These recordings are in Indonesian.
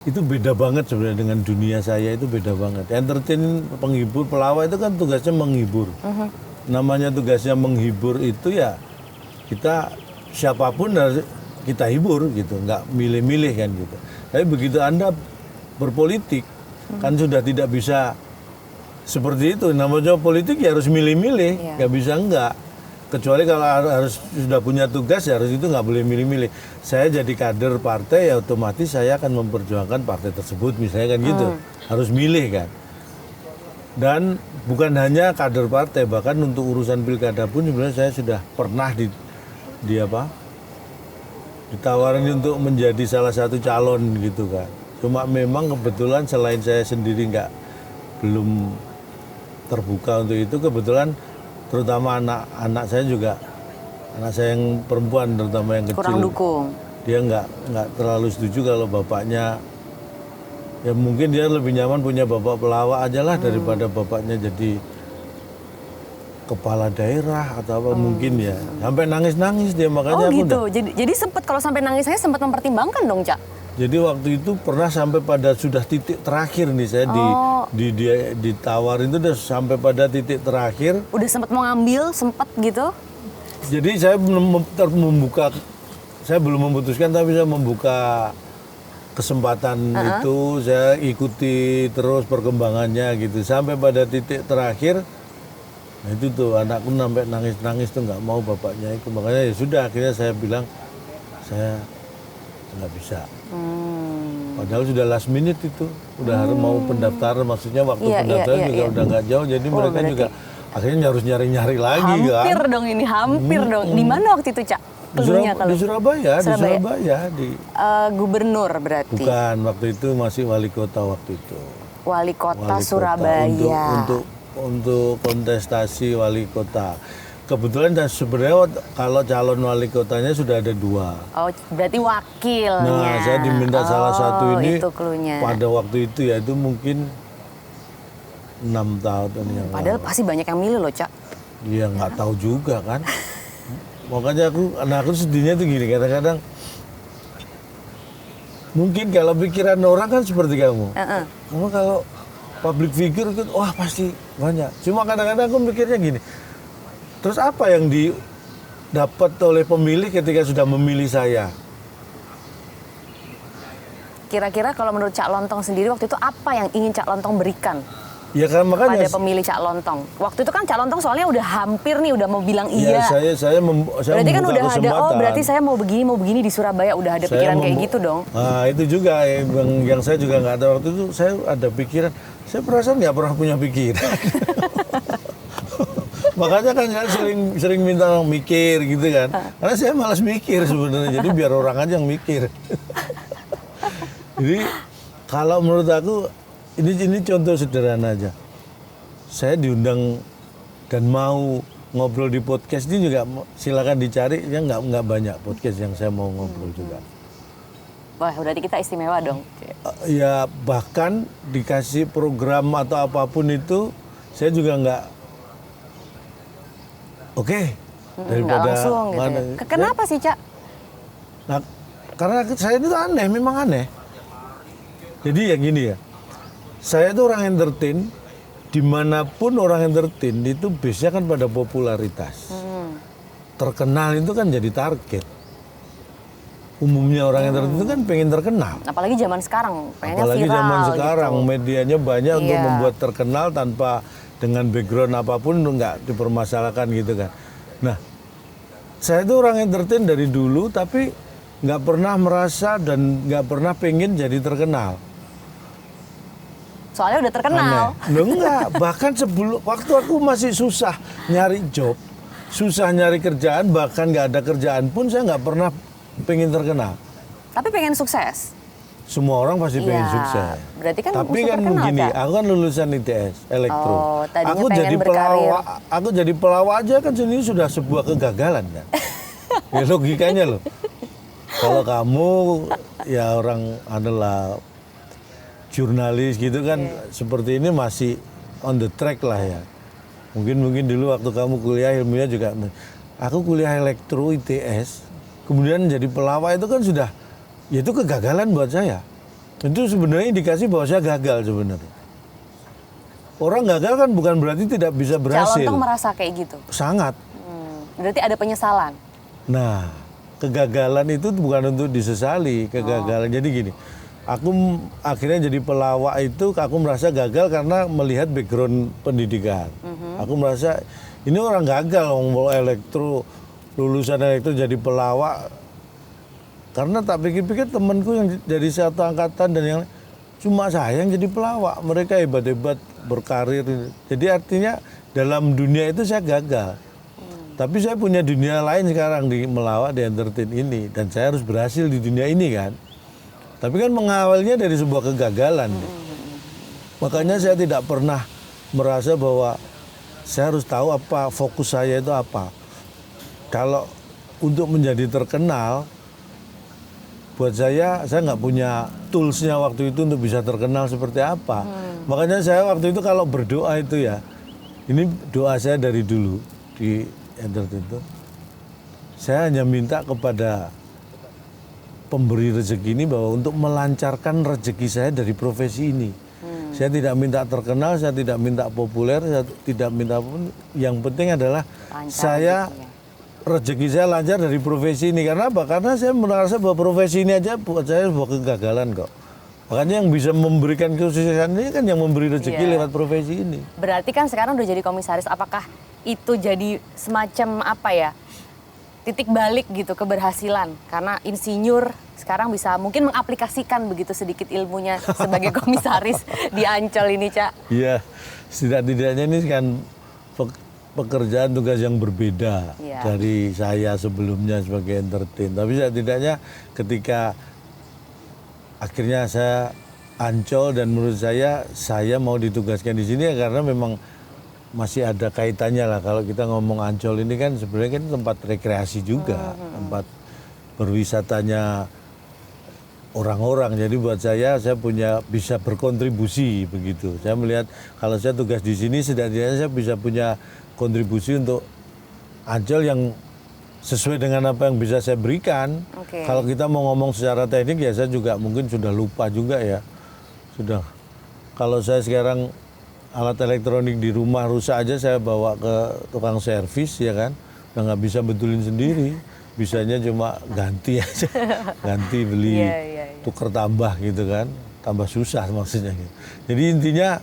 Itu beda banget sebenarnya dengan dunia saya, itu beda banget. Entertain, penghibur, pelawak itu kan tugasnya menghibur. Namanya tugasnya menghibur itu ya kita siapapun harus kita hibur gitu, nggak milih-milih kan gitu. Tapi begitu Anda berpolitik kan sudah tidak bisa seperti itu. Namanya politik ya harus milih-milih, nggak bisa enggak. Kecuali kalau harus sudah punya tugas ya harus itu nggak boleh milih-milih. Saya jadi kader partai ya otomatis saya akan memperjuangkan partai tersebut misalnya kan gitu. Harus milih kan. Dan bukan hanya kader partai, bahkan untuk urusan pilkada pun sebenarnya saya sudah pernah ditawarin untuk menjadi salah satu calon gitu kan. Cuma memang kebetulan selain saya sendiri belum terbuka untuk itu, kebetulan terutama anak saya juga, anak saya yang perempuan terutama yang kecil, kurang dukung. Dia nggak terlalu setuju kalau bapaknya, ya mungkin dia lebih nyaman punya bapak pelawak aja lah daripada bapaknya jadi kepala daerah atau apa mungkin ya. Sampai nangis-nangis dia, makanya aku gitu. Jadi sempat, kalau sampai nangis saya sempat mempertimbangkan dong, Cak. Jadi waktu itu pernah sampai pada sudah titik terakhir nih saya ditawarin itu udah sampai pada titik terakhir. Udah sempat mau ngambil, sempat gitu. Jadi saya belum memutuskan, tapi saya membuka kesempatan itu, saya ikuti terus perkembangannya gitu sampai pada titik terakhir. Nah itu tuh anakku sampai nangis-nangis tuh nggak mau bapaknya itu, makanya ya sudah akhirnya saya bilang saya nggak bisa. Padahal sudah last minute itu, udah mau pendaftaran, maksudnya waktu pendaftaran juga udah nggak jauh, jadi mereka juga akhirnya harus nyari-nyari lagi hampir kan. Hampir dong ini, hampir dong. Di mana waktu itu, Cak? Di Surabaya. Gubernur berarti? Bukan, waktu itu masih wali kota waktu itu. Wali kota Surabaya. Untuk kontestasi wali kota. Kebetulan sebenarnya kalau calon wali kotanya sudah ada 2. Oh, berarti wakilnya. Nah, saya diminta salah satu ini itu cluenya. Pada waktu itu ya itu mungkin 6 tahun yang Padahal pasti banyak yang milih loh, Cak. Iya, nggak tahu juga kan. Makanya aku sedihnya tuh gini, kadang-kadang mungkin kalau pikiran orang kan seperti kamu. Memang kalau public figure itu wah pasti banyak. Cuma kadang-kadang aku mikirnya gini. Terus apa yang didapat oleh pemilih ketika sudah memilih saya? Kira-kira kalau menurut Cak Lontong sendiri waktu itu apa yang ingin Cak Lontong berikan? Ya kan makanya pada pemilih Cak Lontong. Waktu itu kan Cak Lontong soalnya udah hampir nih, udah mau bilang Ya, iya. saya berarti kan udah ada, berarti saya mau begini di Surabaya, udah ada pikiran kayak gitu dong. Nah itu juga yang saya juga nggak tahu waktu itu, saya ada pikiran. Saya perasaan nggak pernah punya pikiran. Makanya kan saya sering minta orang mikir gitu kan. Karena saya malas mikir sebenarnya. Jadi biar orang aja yang mikir. Jadi kalau menurut aku ini contoh sederhana aja. Saya diundang dan mau ngobrol di podcast ini juga silakan dicari, ya nggak banyak podcast yang saya mau ngobrol juga. Wah, berarti kita istimewa dong. Ya bahkan dikasih program atau apapun itu saya juga nggak daripada langsung gitu ya. Kenapa sih, Cak? Nah, karena saya itu aneh, memang aneh. Jadi ya gini ya, saya itu orang entertain, dimanapun orang entertain itu biasanya kan pada popularitas. Terkenal itu kan jadi target. Umumnya orang entertain itu kan pengen terkenal. Apalagi zaman sekarang, pengennya apalagi viral zaman sekarang gitu. Medianya banyak untuk membuat terkenal tanpa dengan background apapun nggak dipermasalahkan gitu kan. Nah, saya itu orang entertain dari dulu tapi nggak pernah merasa dan nggak pernah pengen jadi terkenal. Soalnya udah terkenal. Enggak, bahkan sebelum waktu aku masih susah nyari job, susah nyari kerjaan, bahkan nggak ada kerjaan pun saya nggak pernah pengen terkenal. Tapi pengen sukses. Semua orang pasti pengen sukses. Berarti kan tapi kan begini, aku kan lulusan ITS, elektro. Aku jadi pelawak aja kan sendiri sudah sebuah kegagalan kan. Ya logikanya loh. Kalau kamu ya orang adalah jurnalis gitu kan, seperti ini masih on the track lah ya. Mungkin dulu waktu kamu kuliah ilmunya juga. Aku kuliah elektro ITS, kemudian jadi pelawak itu kan sudah, ya itu kegagalan buat saya. Itu sebenarnya indikasi bahwa saya gagal sebenarnya. Orang gagal kan bukan berarti tidak bisa Cak berhasil. Lontong merasa kayak gitu? Sangat. Berarti ada penyesalan? Nah, kegagalan itu bukan untuk disesali, kegagalan. Jadi gini, aku akhirnya jadi pelawak itu aku merasa gagal karena melihat background pendidikan. Aku merasa ini orang gagal, orang lulusan elektro jadi pelawak. Karena tak pikir-pikir temanku yang dari satu angkatan dan yang cuma saya yang jadi pelawak. Mereka hebat-hebat berkarir. Jadi artinya dalam dunia itu saya gagal. Tapi saya punya dunia lain sekarang di melawak, di entertain ini. Dan saya harus berhasil di dunia ini kan. Tapi kan mengawalnya dari sebuah kegagalan. Makanya saya tidak pernah merasa bahwa saya harus tahu apa fokus saya itu apa. Kalau untuk menjadi terkenal, buat saya nggak punya toolsnya waktu itu untuk bisa terkenal seperti apa. Makanya saya waktu itu kalau berdoa itu ya, ini doa saya dari dulu di entertain itu, saya hanya minta kepada pemberi rezeki ini bahwa untuk melancarkan rezeki saya dari profesi ini. Saya tidak minta terkenal, saya tidak minta populer, saya tidak minta apapun. Yang penting adalah saya rezeki saya lancar dari profesi ini. Karena apa? Karena saya merasa bahwa profesi ini aja buat saya sebuah kegagalan kok. Makanya yang bisa memberikan kesuksesan ini kan yang memberi rezeki lewat profesi ini. Berarti kan sekarang udah jadi komisaris, apakah itu jadi semacam apa ya, titik balik gitu keberhasilan? Karena insinyur sekarang bisa mungkin mengaplikasikan begitu sedikit ilmunya sebagai komisaris di Ancol ini, Cak. Iya, setidak-tidaknya ini kan pekerjaan tugas yang berbeda dari saya sebelumnya sebagai entertain. Tapi setidak-tidaknya ketika akhirnya saya Ancol dan menurut saya mau ditugaskan di sini ya karena memang masih ada kaitannya lah. Kalau kita ngomong Ancol ini kan sebenarnya kan tempat rekreasi juga, tempat berwisatanya orang-orang. Jadi buat saya bisa berkontribusi begitu. Saya melihat kalau saya tugas di sini setidaknya saya bisa punya kontribusi untuk Ancol yang sesuai dengan apa yang bisa saya berikan. Kalau kita mau ngomong secara teknik ya saya juga mungkin sudah lupa juga ya. Sudah. Kalau saya sekarang alat elektronik di rumah rusak aja saya bawa ke tukang servis ya kan. Udah nggak bisa betulin sendiri. Bisanya cuma ganti aja. Ganti beli tuker tambah gitu kan. Tambah susah maksudnya. Jadi intinya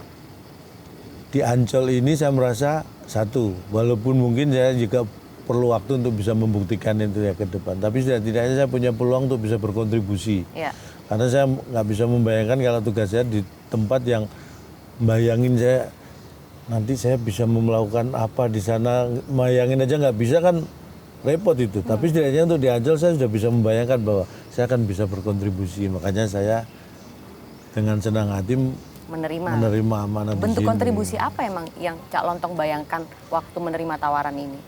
di Ancol ini saya merasa satu, walaupun mungkin saya juga perlu waktu untuk bisa membuktikan itu ya ke depan. Tapi setidaknya saya punya peluang untuk bisa berkontribusi. Karena saya nggak bisa membayangkan kalau tugas saya di tempat yang bayangin saya nanti saya bisa melakukan apa di sana, bayangin aja nggak bisa kan repot itu. Tapi setidaknya untuk di Ancol saya sudah bisa membayangkan bahwa saya akan bisa berkontribusi. Makanya saya dengan senang hati menerima amanah. Bentuk kontribusi apa emang yang Cak Lontong bayangkan waktu menerima tawaran ini?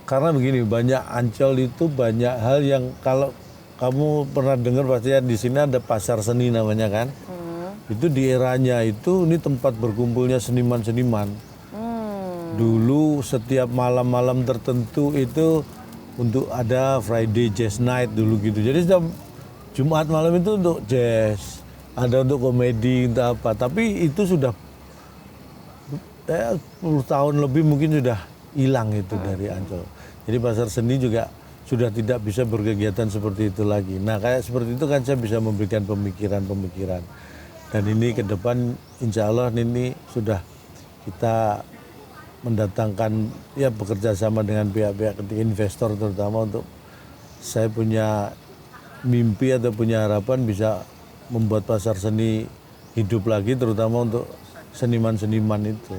Karena begini, banyak Ancol itu banyak hal yang kalau kamu pernah dengar pasti ya di sini ada pasar seni namanya kan. Itu di eranya itu ini tempat berkumpulnya seniman-seniman. Dulu setiap malam-malam tertentu itu untuk ada Friday Jazz Night dulu gitu. Jadi setiap Jumat malam itu untuk jazz, ada untuk komedi, untuk apa. Tapi itu sudah 10 tahun lebih mungkin sudah hilang itu dari Ancol. Jadi pasar seni juga sudah tidak bisa berkegiatan seperti itu lagi. Nah kayak seperti itu kan saya bisa memberikan pemikiran-pemikiran. Dan ini ke depan insya Allah ini sudah kita mendatangkan ya bekerja sama dengan pihak-pihak investor terutama untuk saya punya mimpi atau punya harapan bisa membuat pasar seni hidup lagi terutama untuk seniman-seniman itu.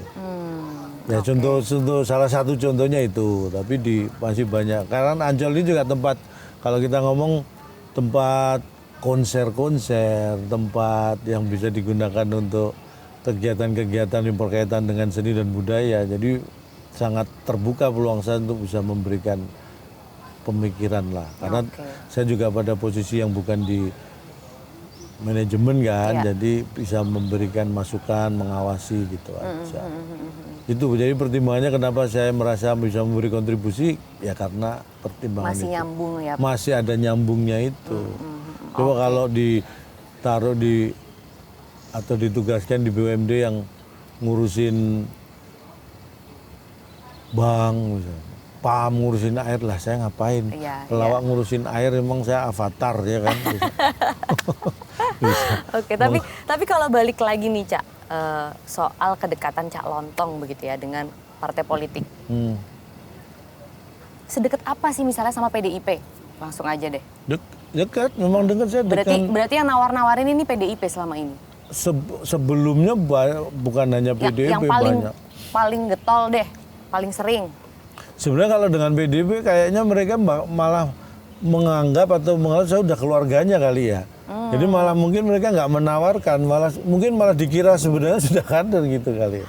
Ya contoh salah satu contohnya itu, tapi masih banyak. Karena Ancol ini juga tempat kalau kita ngomong tempat konser-konser, tempat yang bisa digunakan untuk kegiatan-kegiatan yang berkaitan dengan seni dan budaya. Jadi sangat terbuka peluang saya untuk bisa memberikan pemikiran lah. Karena saya juga pada posisi yang bukan di manajemen kan, jadi bisa memberikan masukan, mengawasi gitu aja. Itu jadi pertimbangannya kenapa saya merasa bisa memberi kontribusi ya karena pertimbangan masih itu. Nyambung ya. Masih ada nyambungnya itu. Coba kalau di taruh di atau ditugaskan di BUMD yang ngurusin bank misalnya. PAM ngurusin air lah, saya ngapain? Iya, Pelawak ngurusin air, emang saya avatar ya kan? Bisa. Oke, tapi kalau balik lagi nih Cak, soal kedekatan Cak Lontong begitu ya dengan partai politik. Sedekat apa sih misalnya sama PDIP? Langsung aja deh. Dekat, memang dekat saya dekat. Berarti yang nawar-nawarin ini PDIP selama ini? Sebelumnya bukan hanya PDIP yang paling getol deh, paling sering. Sebenarnya kalau dengan PDIP kayaknya mereka malah menganggap atau menganggap saya udah keluarganya kali ya. Jadi malah mungkin mereka nggak menawarkan, mungkin malah dikira sebenarnya sudah kader gitu kali ya.